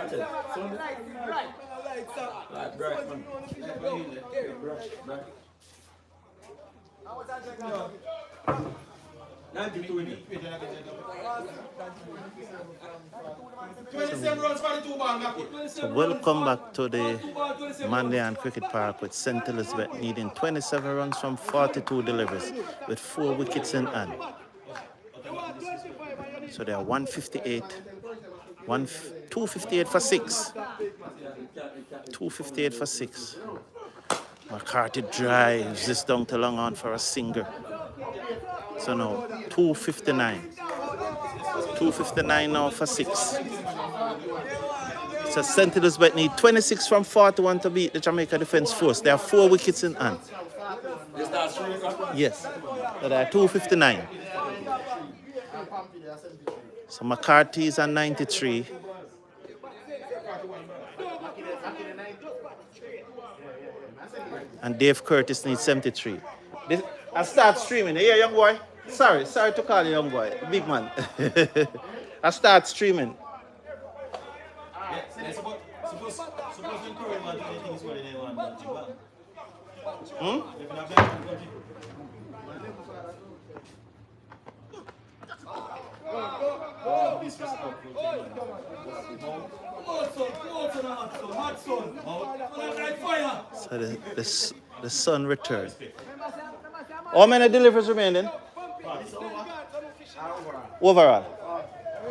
So welcome back to the Mandaean Cricket Park with St. Elizabeth needing 27 runs from 42 deliveries with 4 wickets in hand. So they are 158, 258 for 6. 258 for 6. McCarthy drives this down to long on for a single. So now 259. 259 now for 6. So St. Elizabeth need 26 from 41 to beat the Jamaica Defence Force. There are 4 wickets in hand. Yes. So they are 259. So McCarthy is at 93. And Dave Curtis needs 73. I start streaming. Hey, young boy. Sorry to call you young boy. Big man. I start streaming. So the sun returned. How many deliveries remaining? Overall?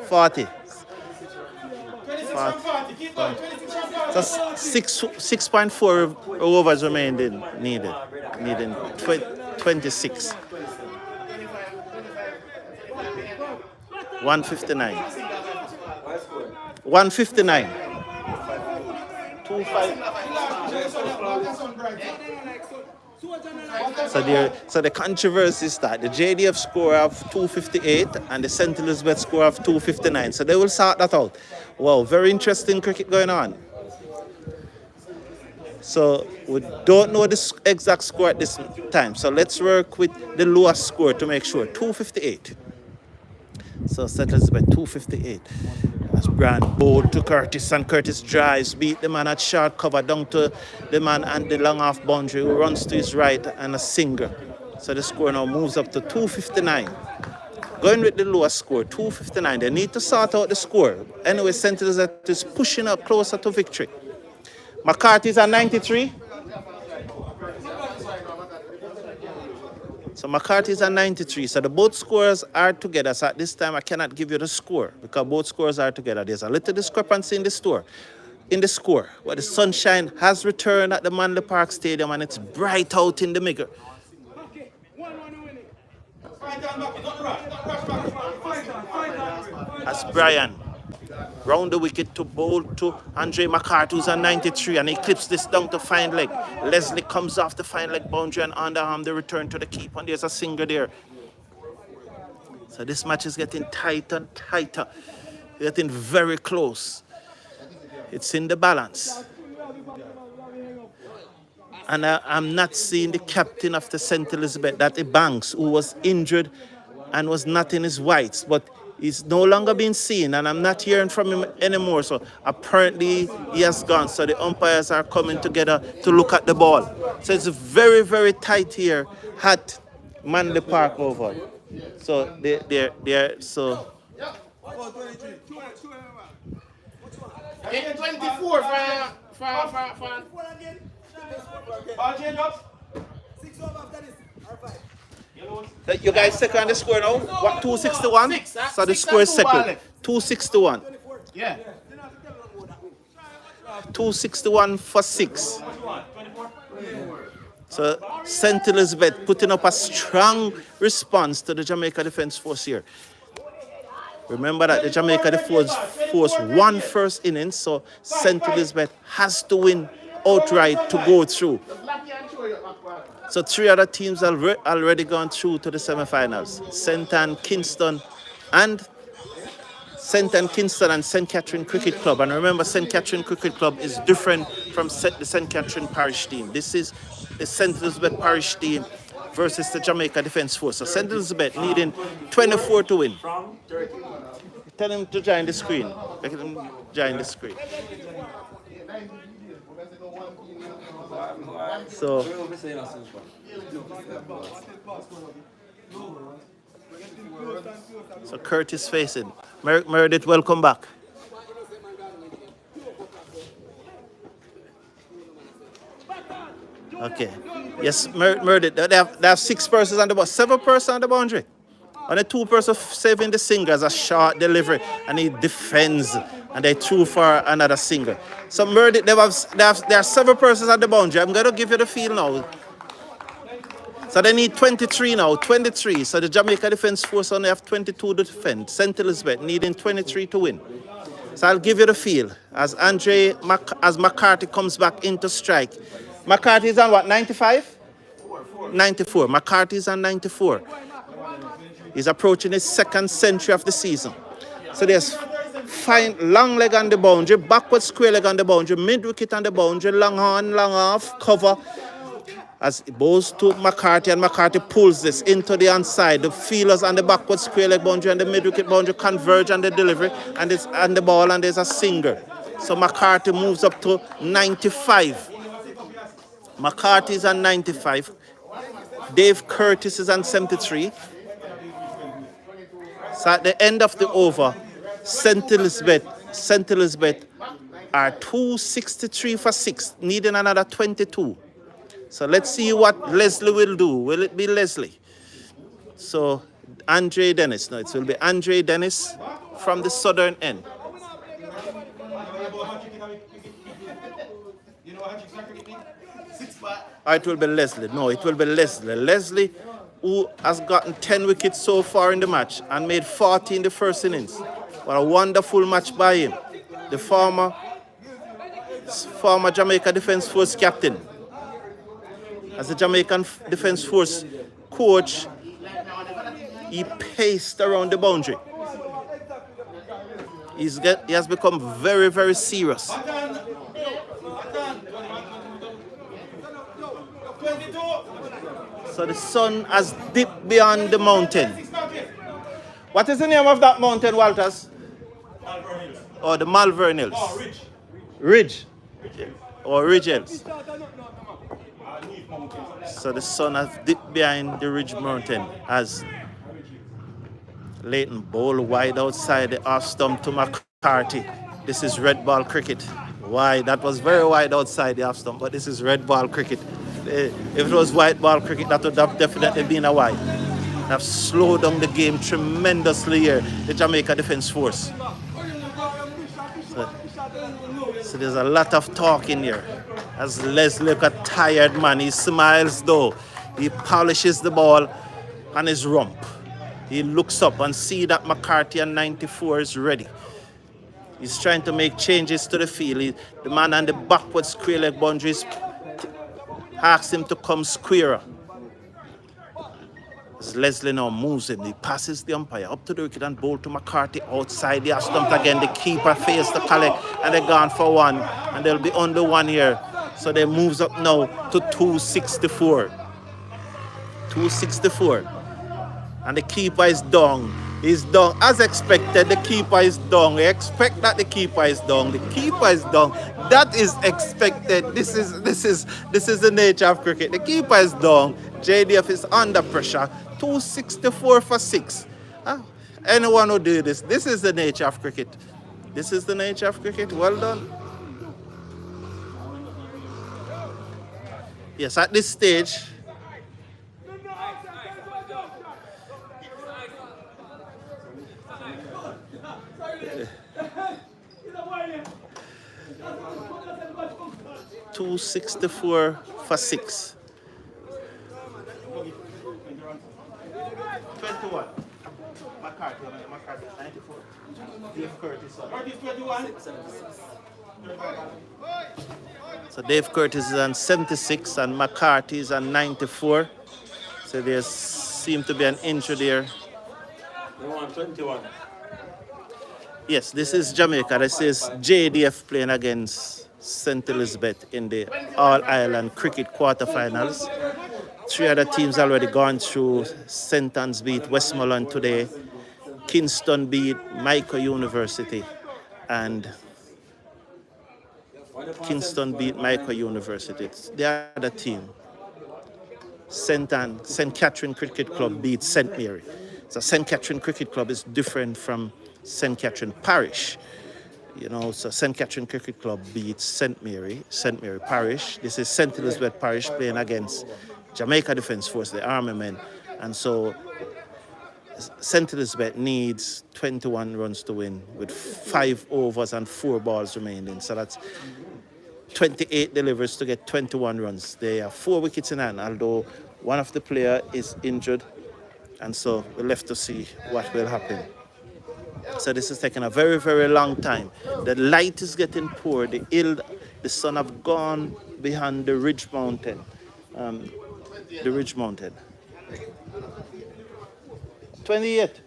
40. 40. So 6.4 overs needed. Needing 26. 159. 159. 25. So the controversy start. The JDF score of 258 and the St. Elizabeth score of 259. So they will sort that out. Wow, very interesting cricket going on. So we don't know the exact score at this time. So let's work with the lowest score to make sure. 258. So St. Elizabeth 258. As Brand bowled to Curtis, and Curtis drives, beat the man at short cover down to the man and the long off boundary who runs to his right and a single. So the score now moves up to 259. Going with the lowest score, 259. They need to sort out the score. Anyway, St. Elizabeth is pushing up closer to victory. McCarthy's at 93. So McCarthy's at 93. So the both scores are together. So at this time I cannot give you the score because both scores are together. There's a little discrepancy in the score. But the sunshine has returned at the Manley Park Stadium and it's bright out in the middle. As Brian round the wicket to bowl to Andre McCarthy, who's on 93, and he clips this down to fine leg. Leslie comes off the fine leg boundary and underarm the return to the keeper, and there's a single there. So this match is getting tighter and tighter, getting very close. It's in the balance. And I'm not seeing the captain of the St. Elizabeth, that Banks, who was injured and was not in his whites, but he's no longer being seen, and I'm not hearing from him anymore. So apparently he has gone. So the umpires are coming together to look at the ball. So it's very, very tight here at Manley Park Oval. So they're so. 24 for You guys second the score now? What, 261? So the score is second. 261. Yeah. 261 for 6. So St. Elizabeth putting up a strong response to the Jamaica Defence Force here. Remember that the Jamaica Defence Force won first innings, so St. Elizabeth has to win outright to go through. So 3 other teams have already gone through to the semi-finals. St. Ann, Kingston, and St. Catherine Cricket Club. And remember, St. Catherine Cricket Club is different from the St. Catherine Parish team. This is the St. Elizabeth Parish team versus the Jamaica Defence Force. So St. Elizabeth needing 24 to win. Tell him to join the screen. join the screen. So Curtis facing. Meredith, welcome back. Okay. Yes, Meredith, they have 6 persons on the ball, 7 persons on the boundary. Only 2 persons saving the single as a short delivery, and he defends, and they threw for another single. So Meredith, there are 7 persons on the boundary. I'm going to give you the feel now. So they need 23 now, 23. So the Jamaica Defence Force only have 22 to defend. St. Elizabeth needing 23 to win. So I'll give you the feel as McCarthy comes back into strike. McCarthy's on what, 95? 94. McCarthy's on 94. He's approaching his 2nd century of the season. So there's fine long leg on the boundary, backward square leg on the boundary, mid wicket on the boundary, long on, long off, cover. As it goes to McCarthy, and McCarthy pulls this into the onside. The fielders on the backward square leg boundary and the mid wicket boundary converge on the delivery, and it's on the ball, and there's a single. So McCarthy moves up to 95. McCarthy's on 95. Dave Curtis is on 73. So at the end of the over, St. Elizabeth are 263 for 6, needing another 22. So let's see what Leslie will do. Will it be Leslie? So Andre Dennis. No, it will be Andre Dennis from the southern end. Or it will be Leslie. No, it will be Leslie. Leslie, who has gotten 10 wickets so far in the match and made 40 in the first innings. What a wonderful match by him. The former Jamaica Defence Force captain. As the Jamaican Defence Force coach, he paced around the boundary. He has become very, very serious. So the sun has dipped beyond the mountain. What is the name of that mountain, Walters? Malvern Hills. Or the Malvern Hills? Oh, Ridge. Ridge? Or Ridge Hills? Mountain. So the sun has dipped behind the Ridge Mountain as Leighton bowl wide outside the off stump to McCarthy. This is red ball cricket. Wide. That was very wide outside the off stump, but this is red ball cricket. If it was white ball cricket, that would have definitely been a wide. Have slowed down the game tremendously here, the Jamaica Defence Force. So there's a lot of talk in here. As Leslie look a tired man, he smiles though. He polishes the ball on his rump. He looks up and see that McCarthy on 94 is ready. He's trying to make changes to the field. The man on the backward square leg boundaries asks him to come squarer. As Leslie now moves him, he passes the umpire up to the wicket and bowl to McCarthy outside the stump again. The keeper fails to collect and they're gone for 1. And they'll be under 1 here. So they moves up now to 264. 264. And the keeper is down. He's down. As expected, the keeper is down. We expect that the keeper is down. The keeper is down. That is expected. This is the nature of cricket. The keeper is down. JDF is under pressure. 264 for 6. Anyone who do this, this is the nature of cricket. This is the nature of cricket. Well done. Yes, at this stage, $264 for 6. 21. McCarthy 94. Dave Curtis. So Dave Curtis is on 76 and McCarthy is on 94. So there seems to be an injury there. 21. Yes, this is Jamaica. This is JDF playing against St. Elizabeth in the All-Ireland Cricket quarterfinals. 3 other teams already gone through. St. Anne's beat Westmoreland today. Kingston beat Michael University. And Kingston beat Michael University. It's the other team. St. Catherine Cricket Club beat St. Mary. So St. Catherine Cricket Club is different from St. Catherine Parish. So St. Catherine Cricket Club beats St. Mary Parish. This is St. Elizabeth Parish playing against Jamaica Defence Force, the Army men. And so St. Elizabeth needs 21 runs to win with 5 overs and 4 balls remaining. So that's 28 delivers to get 21 runs. They have 4 wickets in hand, although one of the players is injured. And so we're left to see what will happen. So this is taking a very, very long time. The light is getting poor. The sun have gone behind the ridge mountain. The ridge mountain. 28.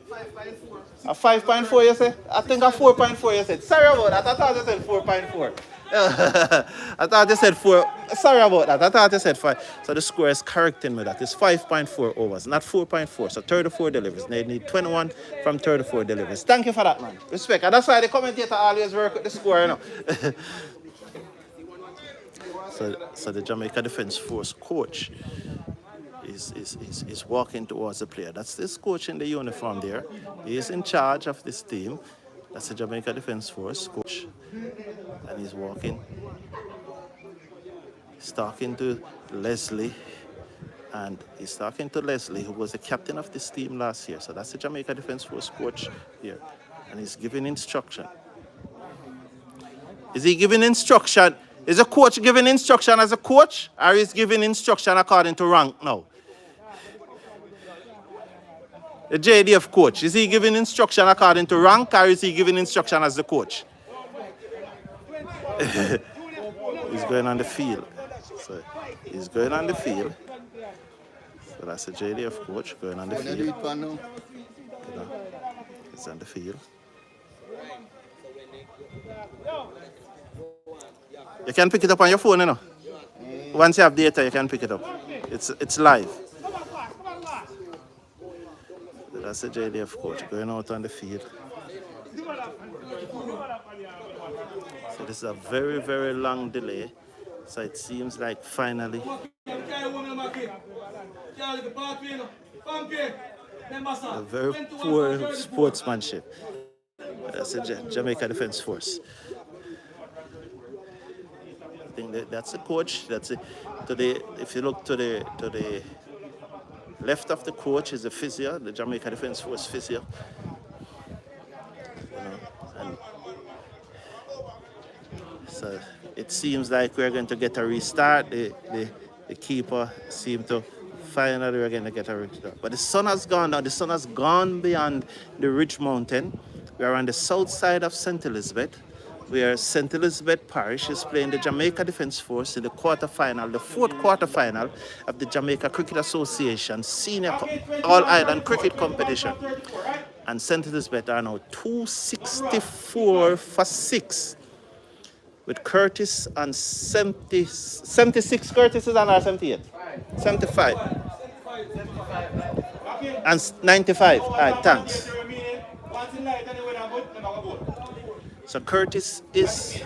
A 5.4 you said? I think a 4.4 you said. Sorry about that. I thought you said 4.4. I thought you said 4. Sorry about that. I thought you said 5. So the score is correcting me that. It's 5.4 overs, not 4.4. So 34 deliveries. They need 21 from 34 deliveries. Thank you for that, man. Respect. And that's why the commentator always work with the score, So the Jamaica Defence Force coach is walking towards the player. That's this coach in the uniform there. He is in charge of this team. That's the Jamaica Defence Force coach. And he's walking. He's talking to Leslie. And he's talking to Leslie, who was the captain of this team last year. So that's the Jamaica Defence Force coach here. And he's giving instruction. Is he giving instruction? Is the coach giving instruction as a coach? Or is giving instruction according to rank now? The JDF coach, is he giving instruction according to rank, or is he giving instruction as the coach? He's going on the field. So he's going on the field. So that's the JDF coach going on the field. He's on the field. You can pick it up on your phone, Once you have data, you can pick it up. It's live. That's the JDF coach going out on the field. So this is a very, very long delay. So it seems like finally. A very poor sportsmanship. That's the Jamaica Defence Force. I think that's the coach. That's it. If you look to the left of the coach is the physio, the Jamaica Defence Force physio. And so it seems like we're going to get a restart. The keeper seemed to finally we're going to get a restart. But the sun has gone now. The sun has gone beyond the ridge mountain. We are on the south side of St. Elizabeth, where St. Elizabeth Parish is playing the Jamaica Defence Force in the quarterfinal, the 4th quarterfinal of the Jamaica Cricket Association Senior All-Island Cricket Competition. And St. Elizabeth are now 264 for 6, with Curtis on 76 Curtis is on our 78? 75. And 95. All right, thanks. So Curtis is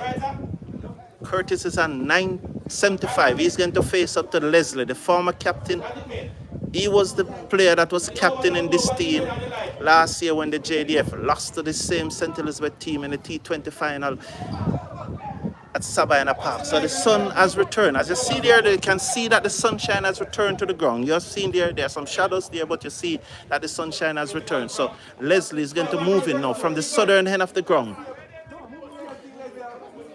on 975. He's going to face up to Leslie, the former captain. He was the player that was captain in this team last year when the JDF lost to the same St. Elizabeth team in the T20 final at Sabina Park. So the sun has returned. As you see there, you can see that the sunshine has returned to the ground. You have seen there are some shadows there, but you see that the sunshine has returned. So Leslie is going to move in now from the southern end of the ground.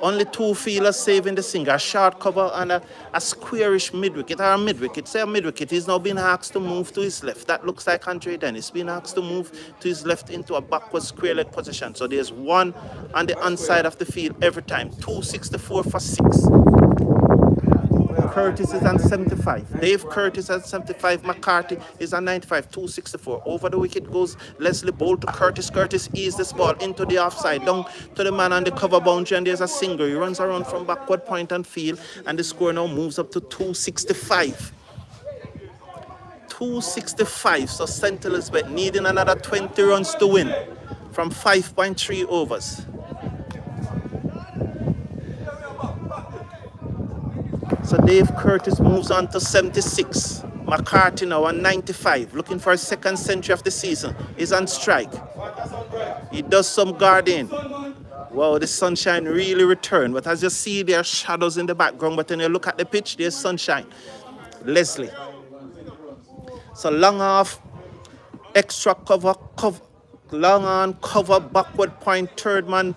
Only 2 fielders saving the single, a short cover and a squarish mid-wicket, or a mid-wicket. Say a mid-wicket. He's now been asked to move to his left. That looks like Andre Dennis. Been asked to move to his left into a backward square leg position. So there's one on the inside of the field every time. 264 for 6. Curtis is on 75. Dave Curtis at 75. McCarthy is on 95. 264. Over the wicket goes Leslie Bolt to Curtis. Curtis eases this ball into the offside, down to the man on the cover boundary, and there's a single. He runs around from backward point and field, and the score now moves up to 265. 265. So St. Elizabeth needing another 20 runs to win from 5.3 overs. So Dave Curtis moves on to 76. McCarthy now on 95, looking for a second century of the season. He's on strike. He does some guarding. Wow, the sunshine really returned. But as you see, there are shadows in the background. But when you look at the pitch, there's sunshine. Leslie. So long off, extra cover, long on, cover, backward point, third man.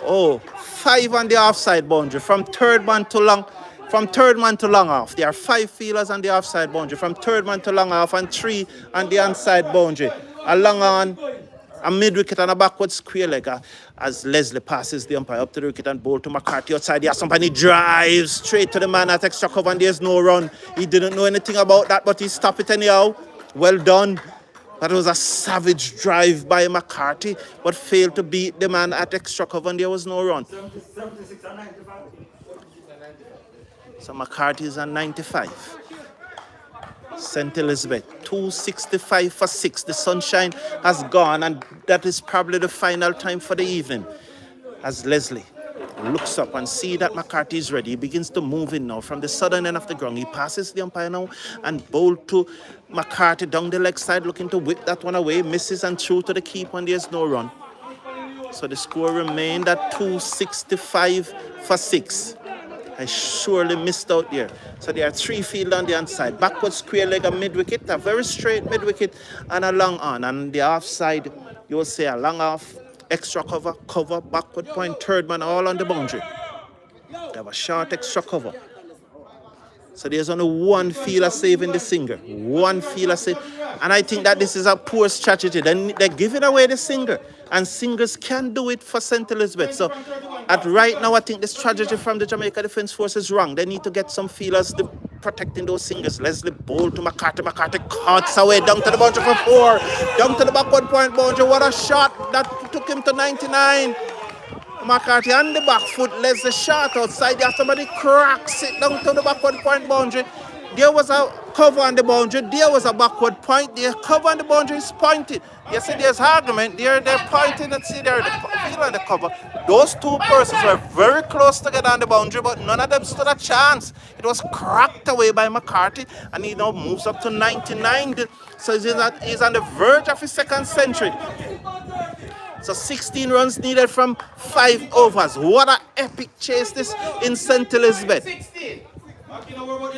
Oh, 5 on the offside boundary. From third man to long off. There are 5 fielders on the offside boundary. From third man to long off and 3 on the onside boundary. A long on, a mid wicket and a backward square leg as Leslie passes the umpire up to the wicket and bowl to McCarthy outside. There, somebody drives straight to the man at extra cover and there's no run. He didn't know anything about that, but he stopped it anyhow. Well done. That was a savage drive by McCarthy, but failed to beat the man at extra cover and there was no run. 76 and 95. So McCarthy is on 95. St. Elizabeth, 265 for 6. The sunshine has gone and that is probably the final time for the evening. As Leslie looks up and see that McCarthy is ready, he begins to move in now from the southern end of the ground. He passes the umpire now and bowled to McCarthy down the leg side, looking to whip that one away, misses and through to the keeper and there's no run. So the score remained at 265 for 6. I surely missed out there. So there are 3 field on the inside. Backward square leg, a mid wicket, a very straight mid wicket, and a long on. And the offside, you will say a long off, extra cover, backward point, third man, all on the boundary. They have a short extra cover. So there's only 1 fielder saving the singer. 1 fielder save. And I think that this is a poor strategy. They're giving away the singer. And singers can do it for St. Elizabeth. So at right now, I think the strategy from the Jamaica Defence Force is wrong. They need to get some fielders protecting those singers. Leslie bowled to McCarthy. McCarthy cuts away down to the boundary for 4. Down to the backward point boundary. What a shot. That took him to 99. McCarthy on the back foot. Leslie shot outside. There somebody cracks it down to the backward point boundary. There was a cover on the boundary. There was a backward point. The cover on the boundary is pointed. You see, there's argument. They're pointing and see there the field on the cover. Those 2 persons were very close together on the boundary, but none of them stood a chance. It was cracked away by McCarthy, and he now moves up to 99. So he's on the verge of his second century. So 16 runs needed from 5 overs. What an epic chase this in St. Elizabeth.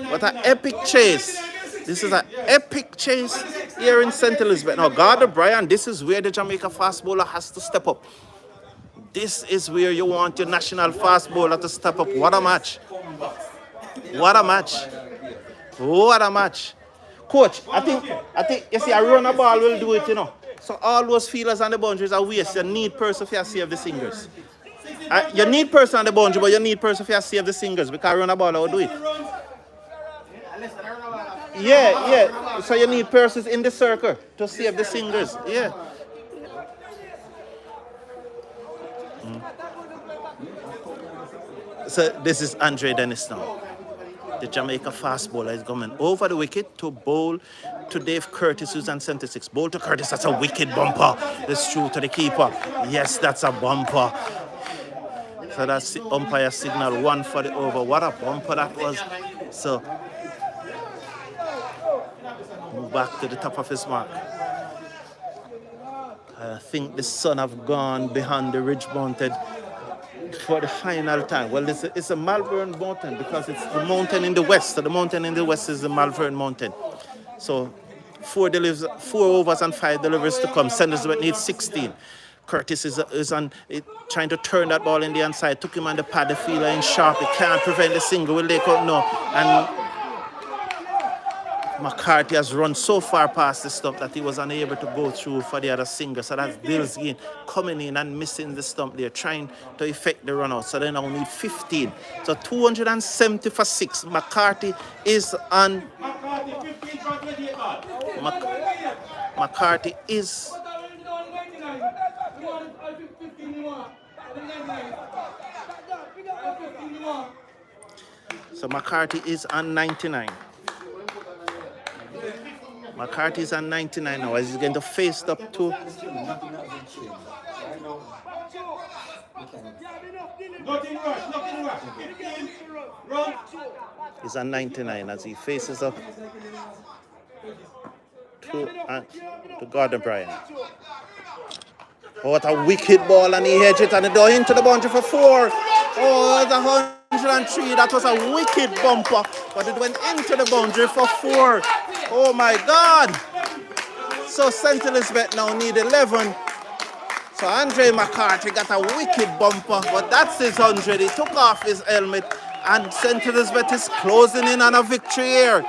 What an epic chase. This is an epic chase here in St. Elizabeth. Now, Gardner Bryan, this is where the Jamaica fast bowler has to step up. This is where you want your national fast bowler to step up. What a match. What a match. What a match. Coach, I think you see, a run a ball will do it, you know. So all those fielders on the boundaries are waste. You need person for save the singers. You need person on the boundary, but you need person for save the singers because run a ball will do it. Yeah. So you need persons in the circle to save the singers. Yeah. So this is Andre Dennis now. The Jamaica fast bowler is coming over the wicket to bowl to Dave Curtis, who's on 76. Bowl to Curtis, that's a wicked bumper. It's true to the keeper. Yes, that's a bumper. So that's the umpire signal 1 for the over. What a bumper that was. So move back to the top of his mark. I think the sun have gone behind the ridge mountain for the final time. Well, it's a Malvern mountain because it's the mountain in the west. So the mountain in the west is the Malvern mountain. So 4 overs and 5 deliveries to come. St. Elizabeth needs 16. Curtis is trying to turn that ball in the inside. Took him on the pad, the fielder in sharp. He can't prevent the single. Will they come? No. And McCarthy has run so far past the stump that he was unable to go through for the other singer. So that's Dilsgeen coming in and missing the stump there, trying to effect the run out. So they now need 15. So 270 for 6. McCarthy is on. McCarthy is. So McCarthy is on 99. McCarthy is on 99 now as he's going to face up to Nothing rush. 15, run. He's on 99 as he faces up to Gordon Bryan. Oh, what a wicked ball, and he hedged it and it go into the boundary for 4. Oh, the 103. That was a wicked bumper, but it went into the boundary for 4. Oh my God. So St. Elizabeth now need 11. So Andre McCarthy got a wicked bumper, but that's his 100. He took off his helmet, and St. Elizabeth is closing in on a victory here.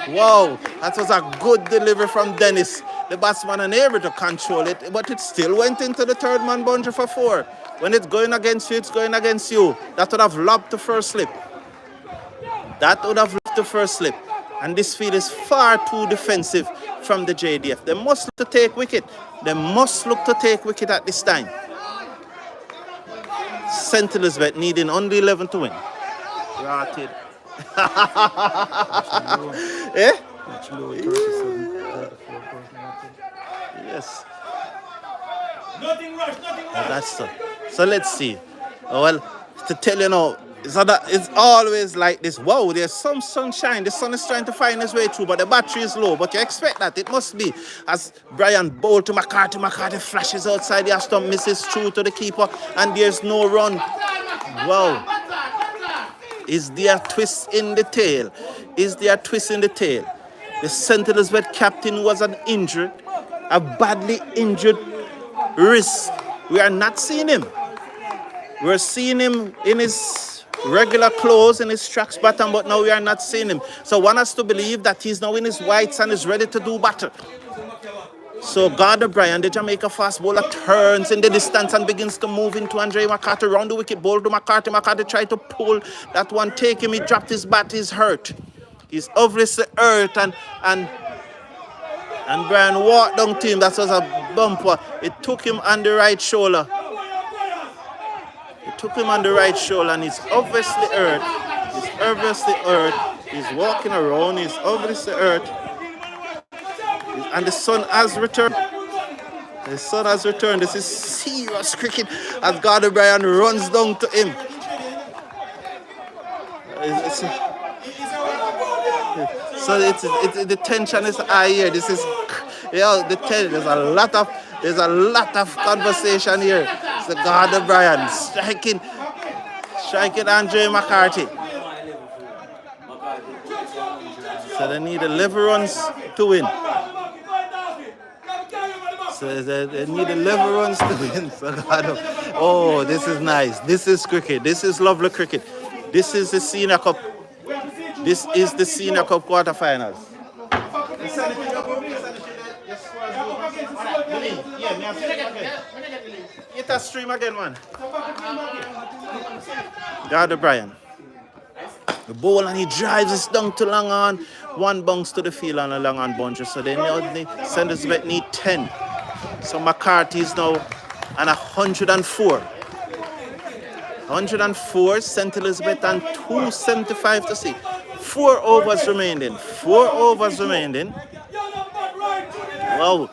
Wow, that was a good delivery from Dennis. The batsman unable to control it, but it still went into the third man boundary for 4. When it's going against you, it's going against you. That would have lobbed the first slip. And this field is far too defensive from the JDF. They must look to take wicket. At this time. St. Elizabeth needing only 11 to win. Rotted. Eh? Yes. Nothing rush. That's so. So let's see. Well, to tell you now, it's always like this. Wow, there's some sunshine. The sun is trying to find its way through, but the battery is low. But you expect that. It must be. As Brian bowled to McCarthy flashes outside the stump, misses through to the keeper, and there's no run. Wow. Is there a twist in the tail? The St. Elizabeth captain was a badly injured wrist. We are not seeing him. We're seeing him in his regular clothes, in his tracks bottom, but now we are not seeing him. So one has to believe that he's now in his whites and is ready to do battle. So Gordon Bryan, the Jamaica fast bowler, turns in the distance and begins to move into Andre McCarthy. Round the wicket, ball to McCarthy. McCarthy tried to pull that one, take him. He dropped his bat. He's hurt. He's obviously hurt, and Bryan walked down to him. That was a bumper. It took him on the right shoulder. And he's obviously hurt. He's walking around. He's obviously hurt. And the sun has returned. This is serious cricket as Gordon Bryan runs down to him. So the tension is high here. This is, there's a lot of conversation here. So Gordon Bryan striking Andre McCarthy. So they need 11 runs to win. So oh, this is nice. This is cricket. This is lovely cricket. This is the Senior Cup. This is the Senior Cup quarterfinals. Hit a stream again, man. Gordon Bryan. The ball, and he drives us down to long on. One bounce to the field on a long on boundary. So they St. Elizabeth need 10. So McCarthy is now on 104. 104, St. Elizabeth and 275 to see. 4 overs remaining. Wow.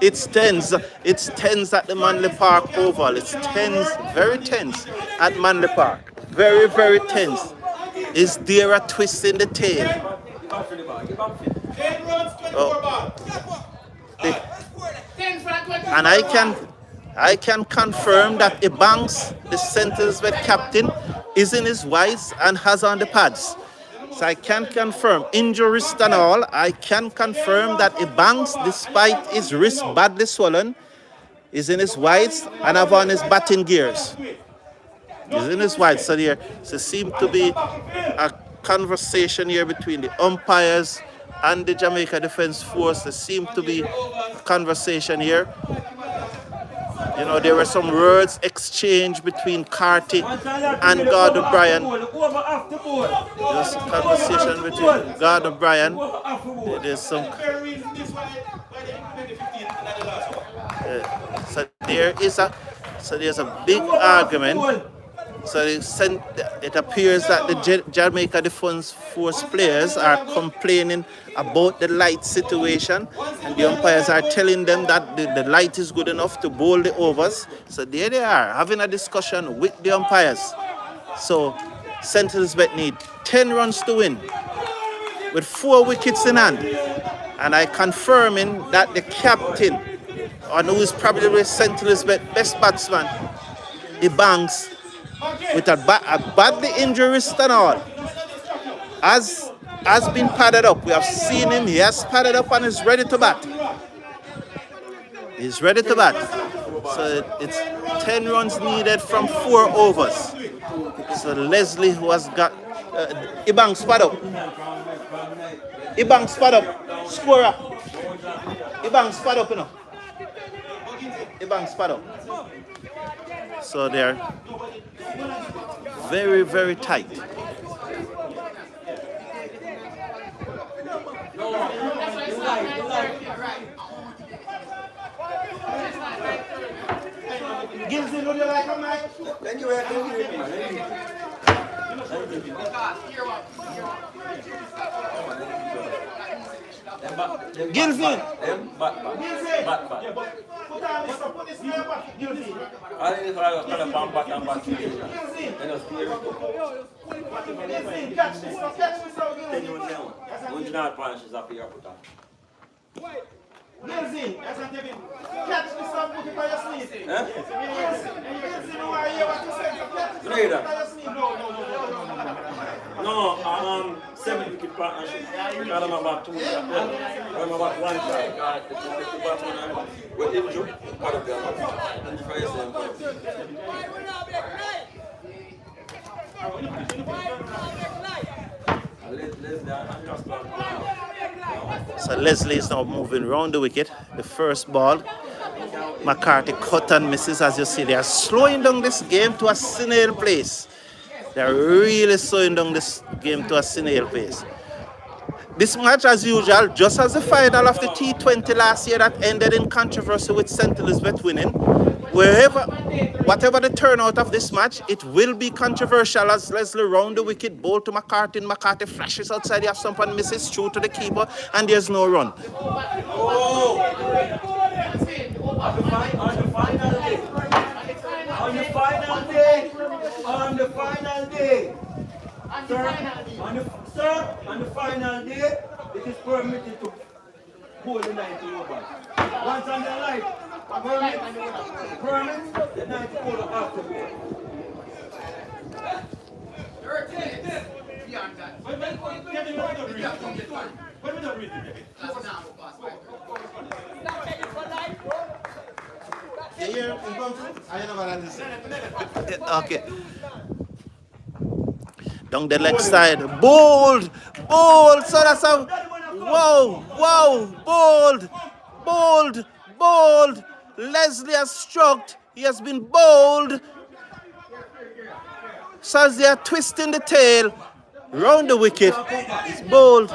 It's tense. It's tense at the Manly Park Oval. It's tense, very tense at Manly Park. Very, very tense. Is there a twist in the tail? Oh. And I can confirm that Ebanks, the St. Elizabeth captain, is in his whites and has on the pads. So I can confirm, injury wrist and all, I can confirm that Ebanks, despite his wrist badly swollen, is in his whites and have on his batting gears. He's in his whites. So there seems to be a conversation here between the umpires and the Jamaica Defence Force. There seems to be a conversation here. You know, there were some words exchanged between Carty and Gordon Bryan. There's a conversation between Gordon Bryan. There's some. So there's a big argument So it appears that the Jamaica Defence Force players are complaining about the light situation, and the umpires are telling them that the light is good enough to bowl the overs. So there they are, having a discussion with the umpires. So St. Elizabeth need 10 runs to win with 4 wickets in hand. And I confirming that the captain, and who is probably the St. Elizabeth best batsman, Ibanks, with a badly injury risk and all, has been padded up. We have seen him, he has padded up and is ready to bat. He's ready to bat. So it's 10 runs needed from 4 overs. So Leslie, who has got Ibanks pad up. Ibanks pad up. Scorer. Ibanks pad up, you know. Ibanks pad up. So they're very, very tight. Gilson, would you like a mic? Thank you, Gilson! Put this here, Gilson. Catch this, Gilson, catch this up, put it by your sleeve. Gilson, who are you? What you say? Catch this up, put it by your sleeve. No, 7 wicket partnership. I'm about 2. I'm about 1 side. The batsman with injury, part of So Leslie is now moving around the wicket. The first ball, McCarthy cut and misses. As you see, they are slowing down this game to a snail pace. They are really slowing down this game to a snail pace. This match, as usual, just as the final of the T20 last year that ended in controversy with St. Elizabeth winning, whatever the turnout of this match, it will be controversial as Leslie round the wicket, ball to McCarthy, and McCarthy flashes outside the stump and misses through to the keeper, and there's no run. On the final day, it is permitted to hold the 90 overs. Once on the life, permit the 90 over after goal. Okay. Down the leg side. Bold! Bold! So that's a... Whoa! Whoa! Bold! Leslie has struck. He has been bold. So as they are twisting the tail round the wicket, it's bold.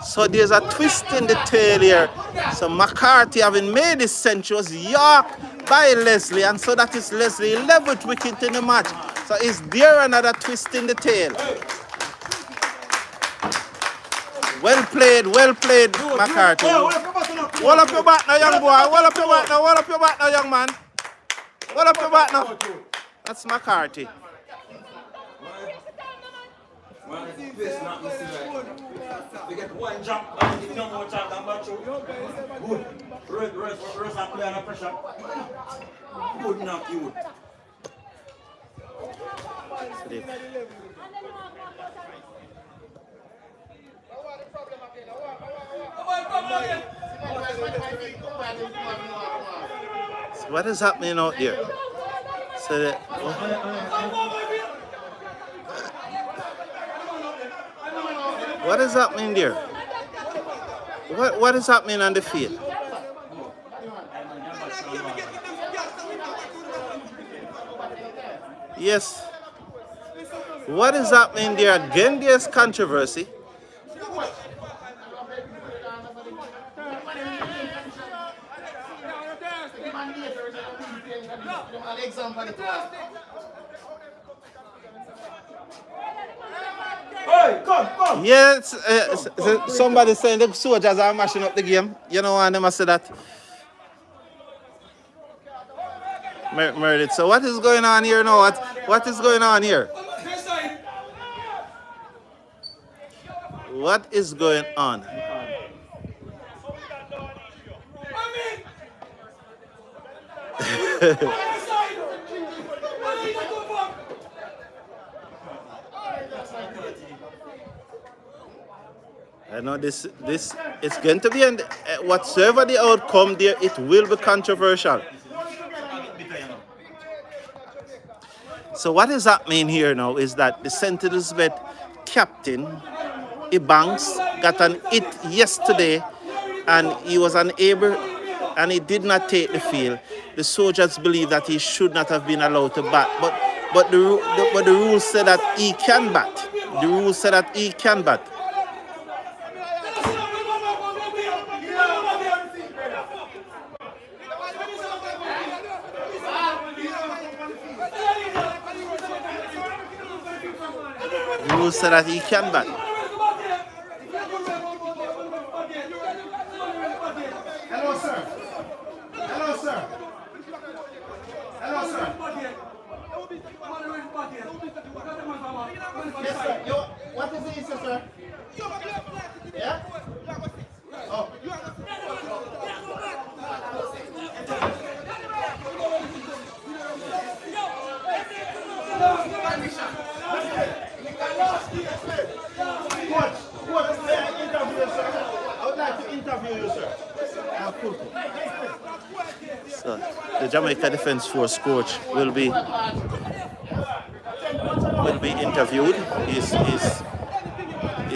So there's a twist in the tail here. So McCarthy, having made his century, was yorked by Leslie, and so that is Leslie 11th wicket in the match. So is there another twist in the tail? Well played, McCarthy. Wall up your back now, young boy. Wall up your back now, young man. Wall up your back now. That's McCarthy. We get one jump, and if no more chance, I'm back through. Good. Rest and play under pressure. Good enough, you. So what is happening out there? So what is happening there? What is happening on the field? Yes. What is happening there? Again, there's controversy. Hey, come. Yes, somebody saying the soldiers are mashing up the game. You know, and they must say that. Meredith. So what is going on here now? What is going on here? What is going on? I know this it's going to be whatsoever the outcome there, it will be controversial. So what is happening here now is that the St. Elizabeth captain, Ibanks, got an hit yesterday and he was unable and he did not take the field. The soldiers believe that he should not have been allowed to bat, but the rules say that he can bat. The rules say that he can bat. The rules say that he can bat. Hello, sir. Hello, sir. Hello, sir. Yes, sir. What is the issue, sir? Yeah? Oh. Coach, may I interview you, sir? I would like to interview you, sir. Cool. So the Jamaica Defence Force coach will be interviewed. He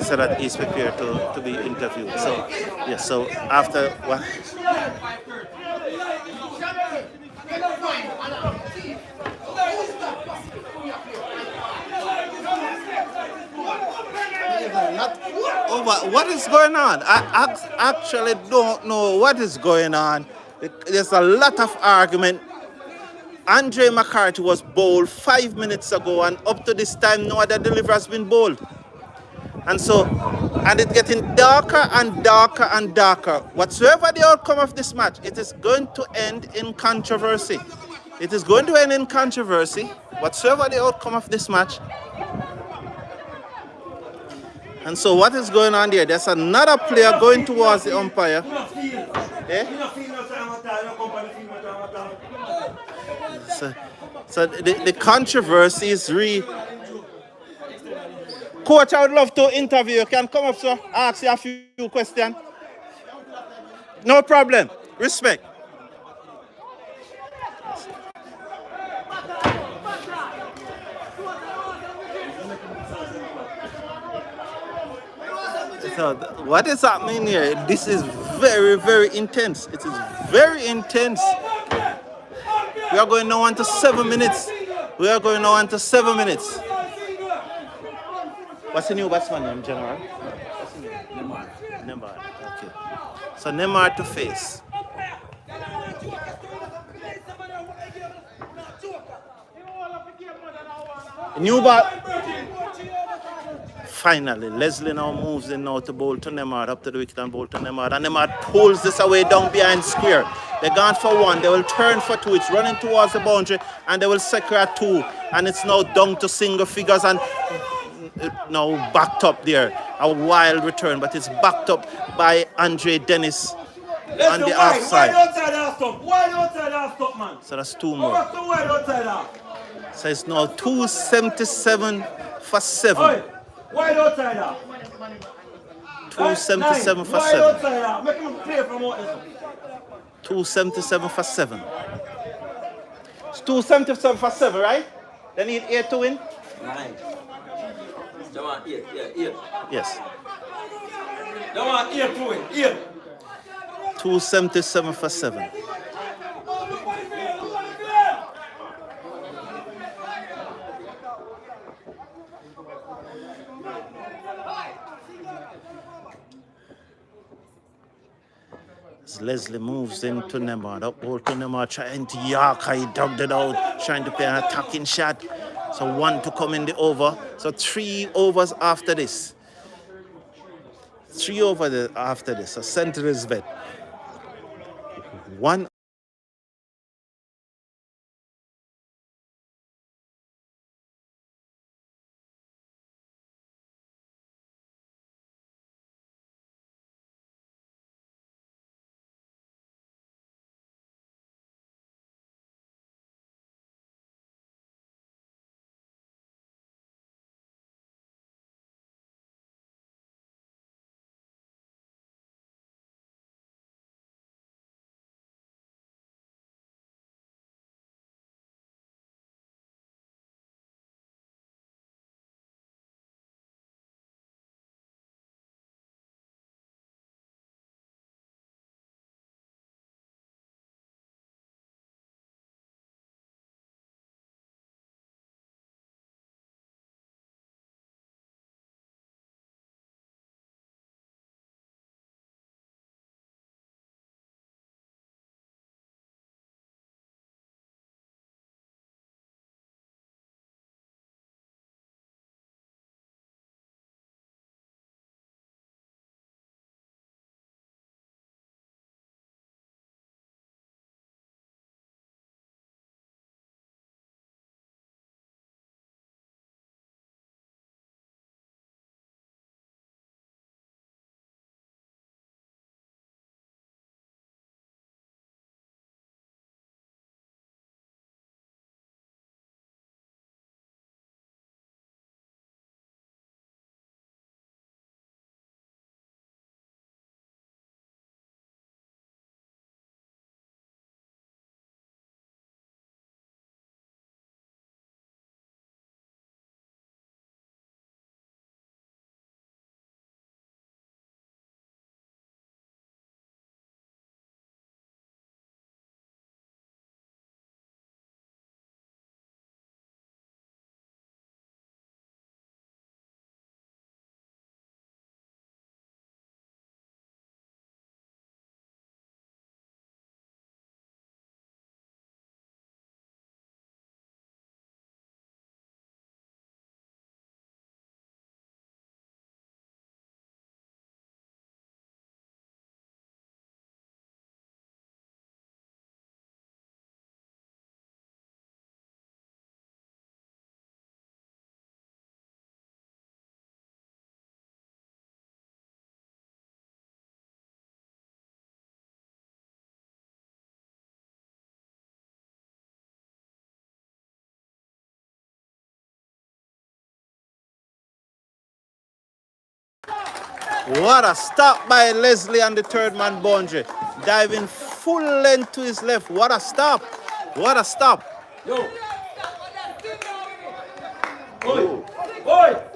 said that he's prepared to be interviewed. So yes, so after what? What is going on? I actually don't know what is going on. There's a lot of argument. Andre McCarthy was bowled 5 minutes ago, and up to this time, no other delivery has been bowled. And it's getting darker and darker and darker. Whatsoever the outcome of this match, it is going to end in controversy. It is going to end in controversy. Whatsoever the outcome of this match. And so what is going on there? There's another player going towards the umpire. So the controversy is real. Coach, I would love to interview you. Can come up, sir. Ask you a few questions. No problem. Respect. So what is happening here? This is very, very intense. It is very intense. We are going now on to 7 minutes. We are going now on to 7 minutes. What's the new batsman name, General? What's the name? Neymar. Okay. So Neymar to face. New ball. Finally, Leslie now moves in now to bowl to Neymar, up to the wicket and bowl to Neymar. And Neymar pulls this away down behind square. They're gone for one. They will turn for two. It's running towards the boundary and they will secure at two. And it's now down to single figures and now backed up there. A wild return, but it's backed up by Andre Dennis on the offside. Why outside half stop, man? So that's two more. So it's now 277 for 7. Why outside half? 277 for 7. Make him play from what is 277 for 7. It's 277 for 7, right? They need 8 to win? 9. They want 8, yeah, 8. Yes. They want 8 to win, 8. 277 for 7. As Leslie moves into Nemar. Up ball to Nemar, trying to Yarka. He dugged it out, trying to play an attacking shot. So 1 to come in the over. So 3 overs after this. 3 over after this. So St. Elizabeth. 1. What a stop by Leslie on the third man boundary. Diving full length to his left. What a stop. What a stop. Yo. Oi. Oi.